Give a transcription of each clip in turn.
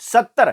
70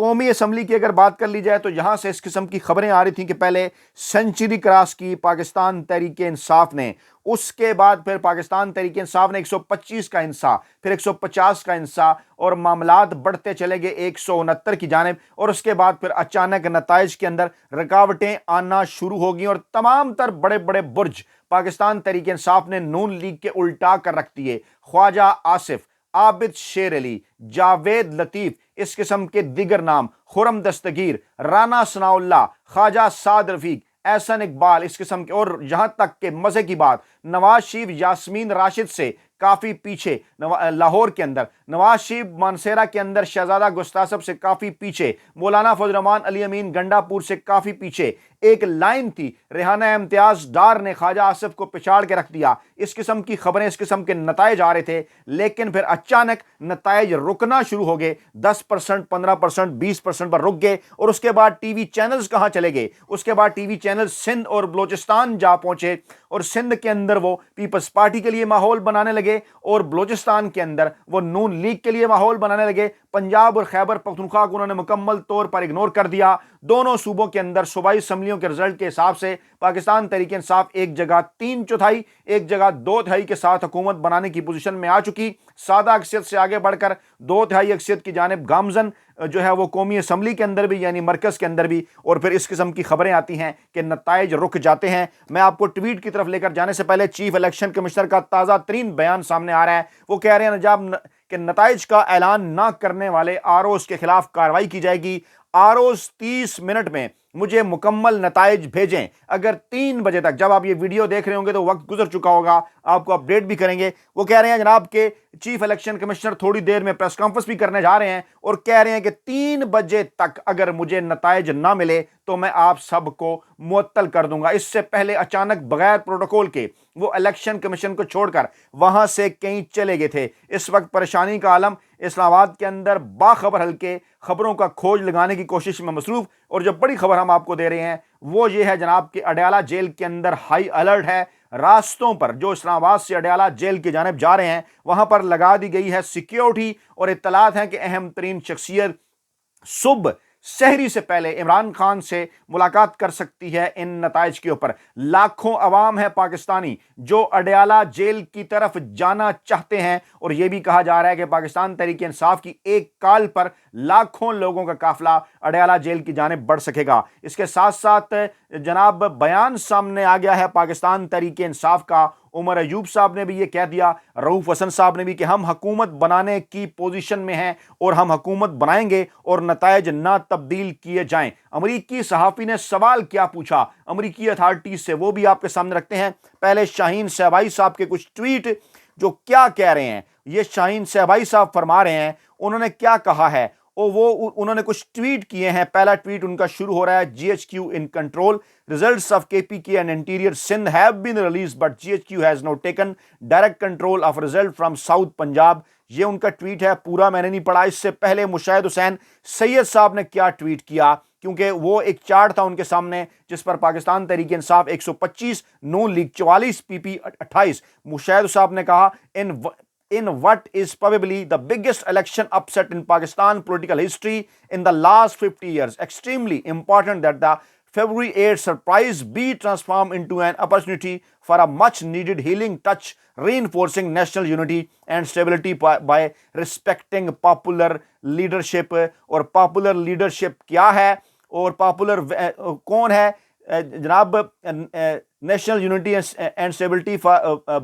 قومی اسمبلی کی اگر بات کر لی جائے تو یہاں سے اس قسم کی خبریں آ رہی تھیں کہ پہلے سینچری کراس کی پاکستان تحریک انصاف نے، اس کے بعد پھر پاکستان تحریک انصاف نے 125 کا حصہ، پھر 150 کا حصہ، اور معاملات بڑھتے چلے گئے 169 کی جانب، اور اس کے بعد پھر اچانک نتائج کے اندر رکاوٹیں آنا شروع ہو گئیں اور تمام تر بڑے بڑے برج پاکستان تحریک انصاف نے نون لیگ کے الٹا کر رکھ دیے۔ خواجہ آصف، عابد شیر علی، جاوید لطیف، اس قسم کے دیگر نام، خرم دستگیر، رانا ثناء اللہ، خواجہ سعد رفیق، احسن اقبال، اس قسم کے، اور یہاں تک کہ مزے کی بات، نواز شریف یاسمین راشد سے کافی پیچھے، لاہور کے اندر نواز شریف مانسیرا کے اندر شہزادہ گستاصب سے کافی پیچھے، مولانا فضل الرحمان علی امین گنڈا پور سے کافی پیچھے، ایک لائن تھی، ریحانہ امتیاز ڈار نے خواجہ آصف کو پچھاڑ کے رکھ دیا۔ اس قسم کی خبریں، اس قسم کے نتائج آ رہے تھے، لیکن پھر اچانک نتائج رکنا شروع ہو گئے، 10%، 15%، 20% پر رک گئے، اور اس کے بعد ٹی وی چینلز کہاں چلے گئے؟ اس کے بعد ٹی وی چینلز سندھ اور بلوچستان جا پہنچے، اور سندھ کے اندر وہ پیپلز پارٹی کے لیے ماحول بنانے لگے، اور بلوچستان کے اندر وہ نون لیگ کے لیے ماحول بنانے لگے۔ پنجاب اور خیبر پختونخوا کو انہوں نے مکمل طور پر اگنور کر دیا۔ دونوں صوبوں کے اندر صوبائی اسمبلیوں کے رزلٹ کے حساب سے پاکستان تحریک انصاف ایک جگہ 3/4، ایک جگہ 2/3 کے ساتھ حکومت بنانے کی پوزیشن میں آ چکی، سادہ اکثریت سے آگے بڑھ کر 2/3 اکثریت کی جانب گامزن جو ہے وہ قومی اسمبلی کے اندر بھی، یعنی مرکز کے اندر بھی، اور پھر اس قسم کی خبریں آتی ہیں کہ نتائج رک جاتے ہیں۔ میں آپ کو ٹویٹ کی طرف لے کر جانے سے پہلے چیف الیکشن کمشنر کا تازہ ترین بیان سامنے آ رہا ہے۔ وہ کہہ رہے ہیں نجاب کہ نتائج کا اعلان نہ کرنے والے آرؤز کے خلاف کارروائی کی جائے گی۔ آرؤز 30 منٹ میں مجھے مکمل نتائج بھیجیں۔ اگر 3 بجے تک، جب آپ یہ ویڈیو دیکھ رہے ہوں گے تو وقت گزر چکا ہوگا، آپ کو اپڈیٹ بھی کریں گے۔ وہ کہہ رہے ہیں جناب کہ چیف الیکشن کمشنر تھوڑی دیر میں پریس کانفرنس بھی کرنے جا رہے ہیں، اور کہہ رہے ہیں کہ 3 بجے تک اگر مجھے نتائج نہ ملے تو میں آپ سب کو معطل کر دوں گا۔ اس سے پہلے اچانک بغیر پروٹوکول کے وہ الیکشن کمیشن کو چھوڑ کر وہاں سے کہیں چلے گئے تھے۔ اس وقت پریشانی کا عالم اسلام آباد کے اندر باخبر حلقے خبروں کا کھوج لگانے کی کوشش میں مصروف، اور جو بڑی خبر ہم آپ کو دے رہے ہیں وہ یہ ہے جناب کہ اڈیالہ جیل کے اندر ہائی الرٹ ہے۔ راستوں پر جو اسلام آباد سے اڈیالہ جیل کی جانب جا رہے ہیں وہاں پر لگا دی گئی ہے سیکیورٹی، اور اطلاعات ہیں کہ اہم ترین شخصیت صبح سحری سے پہلے عمران خان سے ملاقات کر سکتی ہے۔ ان نتائج کے اوپر لاکھوں عوام ہے پاکستانی جو اڈیالہ جیل کی طرف جانا چاہتے ہیں، اور یہ بھی کہا جا رہا ہے کہ پاکستان تحریک انصاف کی ایک کال پر لاکھوں لوگوں کا قافلہ اڈیالہ جیل کی جانب بڑھ سکے گا۔ اس کے ساتھ ساتھ جناب بیان سامنے آ گیا ہے پاکستان تحریک انصاف کا، عمر ایوب صاحب نے بھی یہ کہہ دیا، رؤوف حسن صاحب نے بھی، کہ ہم حکومت بنانے کی پوزیشن میں ہیں اور ہم حکومت بنائیں گے اور نتائج نہ تبدیل کیے جائیں۔ امریکی صحافی نے سوال کیا پوچھا امریکی اتھارٹیز سے، وہ بھی آپ کے سامنے رکھتے ہیں۔ پہلے شاہین صہبائی صاحب کے کچھ ٹویٹ جو کیا کہہ رہے ہیں، یہ شاہین صہبائی صاحب فرما رہے ہیں، انہوں نے کیا کہا ہے، انہوں نے کچھ ٹویٹ کیے ہیں۔ پہلا ٹویٹ ان کا شروع ہو رہا ہے، G H Q in control, results of KPK and Interior Sindh have been released but GHQ has now taken direct control of result from South Punjab۔ یہ ان کا ٹویٹ ہے، پورا میں نے نہیں پڑھا۔ اس سے پہلے مشاہد حسین سید صاحب نے کیا ٹویٹ کیا، کیونکہ وہ ایک چارٹ تھا ان کے سامنے جس پر پاکستان تحریک انصاف 125، نون لیگ 44، پی پی 28۔ مشاہد صاحب نے کہا in what is probably the biggest election upset in Pakistan political history in the last 50 years, extremely important that the February 8 surprise be transformed into an opportunity for a much needed healing touch, reinforcing national unity and stability by respecting popular leadership۔ اور popular leadership کیا ہے اور popular کون ہے جناب؟ National unity and stability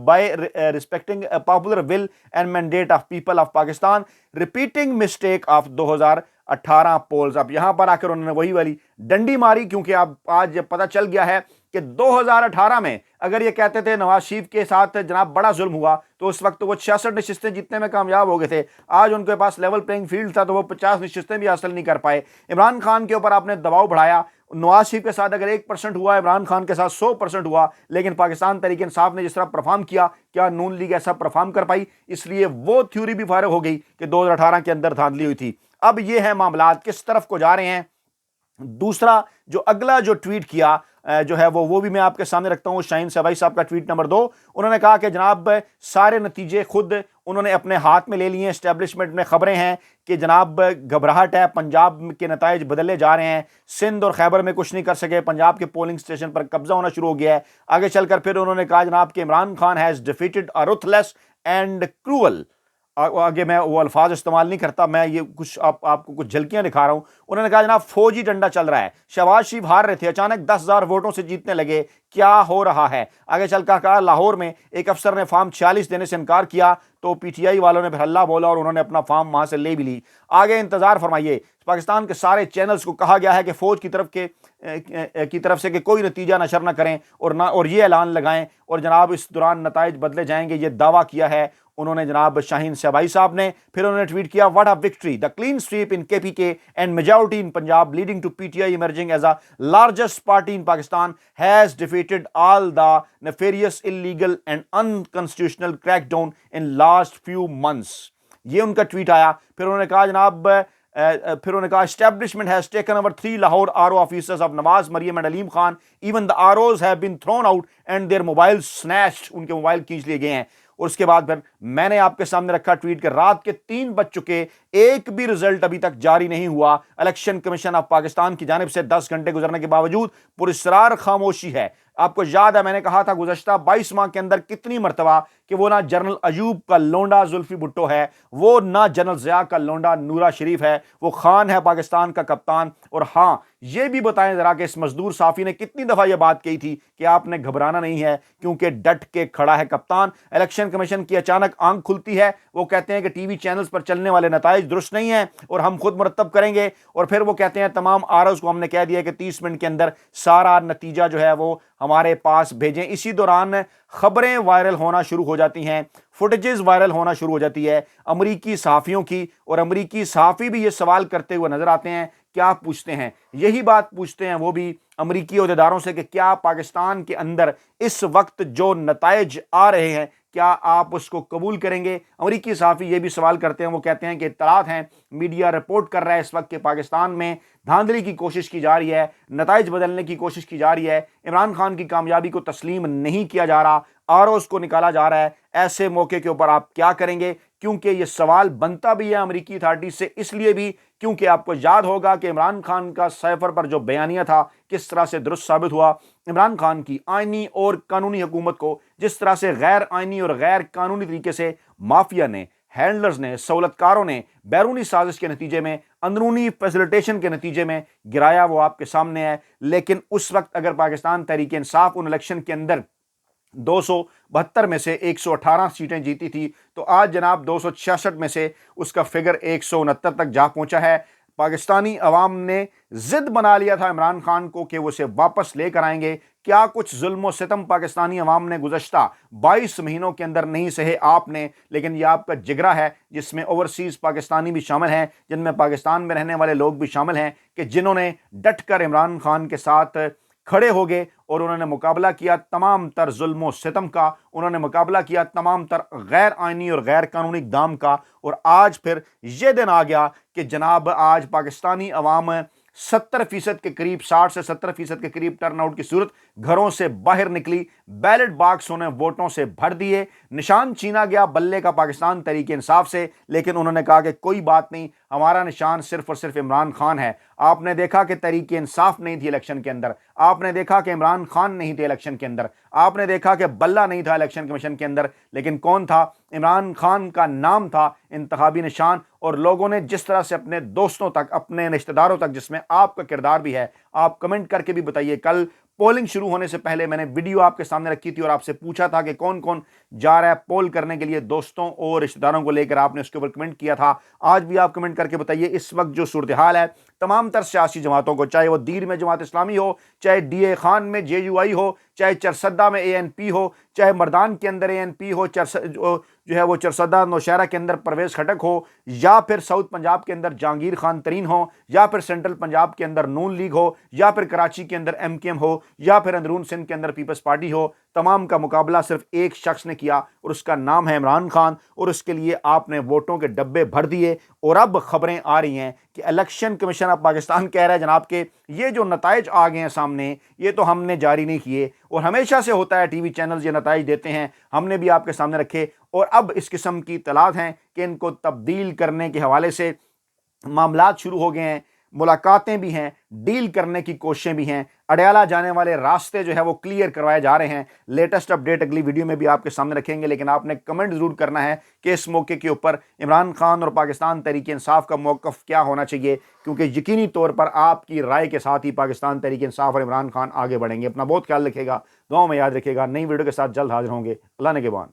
by respecting popular will and mandate of people of Pakistan, repeating mistake of 2018 polls. اب یہاں پر آ کر انہوں نے وہی والی ڈنڈی ماری، کیونکہ اب آج پتہ چل گیا ہے کہ 2018 میں اگر یہ کہتے تھے نواز شریف کے ساتھ جناب بڑا ظلم ہوا تو اس وقت وہ 66 نشستیں جیتنے میں کامیاب ہو گئے تھے۔ آج ان کے پاس لیول پلینگ فیلڈ تھا تو وہ 50 نشستیں بھی حاصل نہیں کر پائے۔ عمران خان کے اوپر آپ نے دباؤ بڑھایا، نواز شریف کے ساتھ اگر 1% ہوا، عمران خان کے ساتھ 100% ہوا، لیکن پاکستان تحریک انصاف نے جس طرح پرفارم کیا، کیا نون لیگ ایسا پرفارم کر پائی؟ اس لیے وہ تھیوری بھی فارغ ہو گئی کہ 2018 کے اندر دھاندلی ہوئی تھی۔ اب یہ ہے معاملات کس طرف کو جا رہے ہیں۔ دوسرا جو اگلا جو ٹویٹ کیا جو ہے وہ بھی میں آپ کے سامنے رکھتا ہوں. شاہین سبائی صاحب کا ٹویٹ نمبر 2. انہوں نے کہا کہ جناب سارے نتیجے خود انہوں نے اپنے ہاتھ میں لے لیے ہیں. اسٹیبلشمنٹ میں خبریں ہیں کہ جناب گھبراہٹ ہے, پنجاب کے نتائج بدلے جا رہے ہیں, سندھ اور خیبر میں کچھ نہیں کر سکے, پنجاب کے پولنگ سٹیشن پر قبضہ ہونا شروع ہو گیا ہے. آگے چل کر پھر انہوں نے کہا جناب کہ Imran Khan has defeated a ruthless and cruel. آگے میں وہ الفاظ استعمال نہیں کرتا, میں یہ کچھ آپ کو کچھ جھلکیاں دکھا رہا ہوں. انہوں نے کہا جناب فوجی ڈنڈا چل رہا ہے, شہباز شریف ہار رہے تھے, اچانک 10,000 ووٹوں سے جیتنے لگے, کیا ہو رہا ہے. آگے چل کر کہا لاہور میں ایک افسر نے فارم 46 دینے سے انکار کیا تو پی ٹی آئی والوں نے پھر ہلہ بولا اور انہوں نے اپنا فارم وہاں سے لے بھی لی. آگے انتظار فرمائیے. پاکستان کے سارے چینلز کو کہا گیا ہے کہ فوج کی طرف سے کہ کوئی نتیجہ نشر نہ کریں اور یہ اعلان لگائیں, اور جناب اس دوران نتائج بدلے جائیں گے, یہ دعویٰ کیا ہے انہوں نے جناب شاہین سبائی صاحب نے. پھر انہوں نے ٹویٹ کیا what a victory, the clean sweep in K P K and majority in Punjab leading to P T I emerging as a largest party in Pakistan has defeated all the nefarious illegal and unconstitutional crack down in last few months. یہ ان کا tweet آیا. پھر انہوں نے کہا جناب establishment has taken over 3 Lahore RO officers of Nawaz Maryam and Aleem Khan, even the ROs have been thrown out and their mobile snatched, ان کے موبائل کھینچ لیے گئے ہیں. اور اس کے بعد پھر میں نے آپ کے سامنے رکھا ٹویٹ کہ رات کے 3 بج چکے, ایک بھی رزلٹ ابھی تک جاری نہیں ہوا. الیکشن کمیشن آف پاکستان کی جانب سے 10 گھنٹے گزرنے کے باوجود پراسرار خاموشی ہے. آپ کو یاد ہے میں نے کہا تھا گزشتہ 22 ماہ کے اندر کتنی مرتبہ کہ وہ نہ جنرل ایوب کا لونڈا زلفی بھٹو ہے, وہ نہ جنرل ضیاء کا لونڈا نورا شریف ہے, وہ خان ہے پاکستان کا کپتان. اور ہاں یہ بھی بتائیں ذرا کہ اس مزدور صافی نے کتنی دفعہ یہ بات کہی تھی کہ آپ نے گھبرانا نہیں ہے کیونکہ ڈٹ کے کھڑا ہے کپتان. الیکشن کمیشن کی اچانک آنکھ کھلتی ہے, وہ کہتے ہیں کہ ٹی وی چینلز پر چلنے والے نتائج درست نہیں ہیں اور ہم خود مرتب کریں گے, اور پھر وہ کہتے ہیں تمام ROs کو ہم نے کہہ دیا کہ 30 منٹ کے اندر سارا نتیجہ جو ہے وہ ہمارے پاس بھیجیں. اسی دوران خبریں وائرل ہونا شروع ہو جاتی ہیں, فوٹیجز وائرل ہونا شروع ہو جاتی ہے امریکی صحافیوں کی, اور امریکی صحافی بھی یہ سوال کرتے ہوئے نظر آتے ہیں. کیا پوچھتے ہیں, یہی بات پوچھتے ہیں وہ بھی امریکی عہدیداروں سے کہ کیا پاکستان کے اندر اس وقت جو نتائج آ رہے ہیں کیا آپ اس کو قبول کریں گے. امریکی صحافی یہ بھی سوال کرتے ہیں, وہ کہتے ہیں کہ اطلاعات ہیں, میڈیا رپورٹ کر رہا ہے اس وقت کہ پاکستان میں دھاندلی کی کوشش کی جا رہی ہے, نتائج بدلنے کی کوشش کی جا رہی ہے, عمران خان کی کامیابی کو تسلیم نہیں کیا جا رہا, ROs کو نکالا جا رہا ہے. ایسے موقع کے اوپر آپ کیا کریں گے, کیونکہ یہ سوال بنتا بھی ہے امریکی اتھارٹی سے, اس لیے بھی کیونکہ آپ کو یاد ہوگا کہ عمران خان کا سائفر پر جو بیانیہ تھا کس طرح سے درست ثابت ہوا. عمران خان کی آئینی اور قانونی حکومت کو جس طرح سے غیر آئینی اور غیر قانونی طریقے سے مافیا نے, ہینڈلرز نے, سہولت کاروں نے بیرونی سازش کے نتیجے میں, اندرونی فیسلیٹیشن کے نتیجے میں گرایا, وہ آپ کے سامنے ہے. لیکن اس وقت اگر پاکستان تحریک انصاف ان الیکشن کے اندر 272 میں سے 118 سیٹیں جیتی تھی تو آج جناب 266 میں سے اس کا فگر 169 تک جا پہنچا ہے. پاکستانی عوام نے ضد بنا لیا تھا عمران خان کو کہ وہ اسے واپس لے کر آئیں گے. کیا کچھ ظلم و ستم پاکستانی عوام نے گزشتہ 22 مہینوں کے اندر نہیں سہے آپ نے, لیکن یہ آپ کا جگرا ہے جس میں اوورسیز پاکستانی بھی شامل ہیں, جن میں پاکستان میں رہنے والے لوگ بھی شامل ہیں, کہ جنہوں نے ڈٹ کر عمران خان کے ساتھ کھڑے ہو گئے اور انہوں نے مقابلہ کیا تمام تر ظلم و ستم کا, انہوں نے مقابلہ کیا تمام تر غیر آئینی اور غیر قانونی اقدام کا. اور آج پھر یہ دن آ گیا کہ جناب آج پاکستانی عوام 70% کے قریب, 60 سے 70% کے قریب ٹرن آؤٹ کی صورت گھروں سے باہر نکلی, بیلٹ باکس انہیں ووٹوں سے بھر دیے, نشان چھینا گیا بلے کا پاکستان تحریک انصاف سے, لیکن انہوں نے کہا کہ کوئی بات نہیں, ہمارا نشان صرف اور صرف عمران خان ہے. آپ نے دیکھا کہ تحریک انصاف نہیں تھی الیکشن کے اندر, آپ نے دیکھا کہ عمران خان نہیں تھے الیکشن کے اندر, آپ نے دیکھا کہ بلہ نہیں تھا الیکشن کمیشن کے اندر, لیکن کون تھا؟ عمران خان کا نام تھا انتخابی نشان. اور لوگوں نے جس طرح سے اپنے دوستوں تک, اپنے رشتہ داروں تک, جس میں آپ کا کردار بھی ہے, آپ کمنٹ کر کے بھی بتائیے. کل پولنگ شروع ہونے سے پہلے میں نے ویڈیو آپ کے سامنے رکھی تھی اور آپ سے پوچھا تھا کہ کون کون جا رہا ہے پول کرنے کے لیے, دوستوں اور رشتہ داروں کو لے کر آپ نے اس کے اوپر کمنٹ کیا تھا. آج بھی آپ کمنٹ کر کے بتائیے اس وقت جو صورتحال ہے تمام تر سیاسی جماعتوں کو, چاہے وہ دیر میں جماعت اسلامی ہو, چاہے DA خان میں JUI ہو, چاہے چرسدہ میں ANP ہو, چاہے مردان کے اندر ANP ہو, جو ہے وہ چرسدہ نوشہرہ کے اندر پرویز خٹک ہو, یا پھر ساؤتھ پنجاب کے اندر جہانگیر خان ترین ہو, یا پھر سینٹرل پنجاب کے اندر نون لیگ ہو, یا پھر کراچی کے اندر MKM ہو, یا پھر اندرون سندھ کے اندر پیپلز پارٹی ہو, تمام کا مقابلہ صرف ایک شخص نے کیا اور اس کا نام ہے عمران خان. اور اس کے لیے آپ نے ووٹوں کے ڈبے بھر دیے. اور اب خبریں آ رہی ہیں کہ الیکشن کمیشن آف پاکستان کہہ رہا ہے جناب کہ یہ جو نتائج آ گئے ہیں سامنے یہ تو ہم نے جاری نہیں کیے، اور ہمیشہ سے ہوتا ہے ٹی وی چینلز یہ نتائج دیتے ہیں، ہم نے بھی آپ کے سامنے رکھے، اور اب اس قسم کی اطلاعات ہیں کہ ان کو تبدیل کرنے کے حوالے سے معاملات شروع ہو گئے ہیں، ملاقاتیں بھی ہیں، ڈیل کرنے کی کوششیں بھی ہیں، اڈیالہ جانے والے راستے جو ہے وہ کلیئر کروائے جا رہے ہیں۔ لیٹسٹ اپڈیٹ اگلی ویڈیو میں بھی آپ کے سامنے رکھیں گے، لیکن آپ نے کمنٹ ضرور کرنا ہے کہ اس موقع کے اوپر عمران خان اور پاکستان تحریک انصاف کا موقف کیا ہونا چاہیے، کیونکہ یقینی طور پر آپ کی رائے کے ساتھ ہی پاکستان تحریک انصاف اور عمران خان آگے بڑھیں گے۔ اپنا بہت خیال رکھے گا، دعاؤں میں یاد رکھے گا۔ نئی ویڈیو کے ساتھ جلد حاضر ہوں گے۔ اللہ نگہبان۔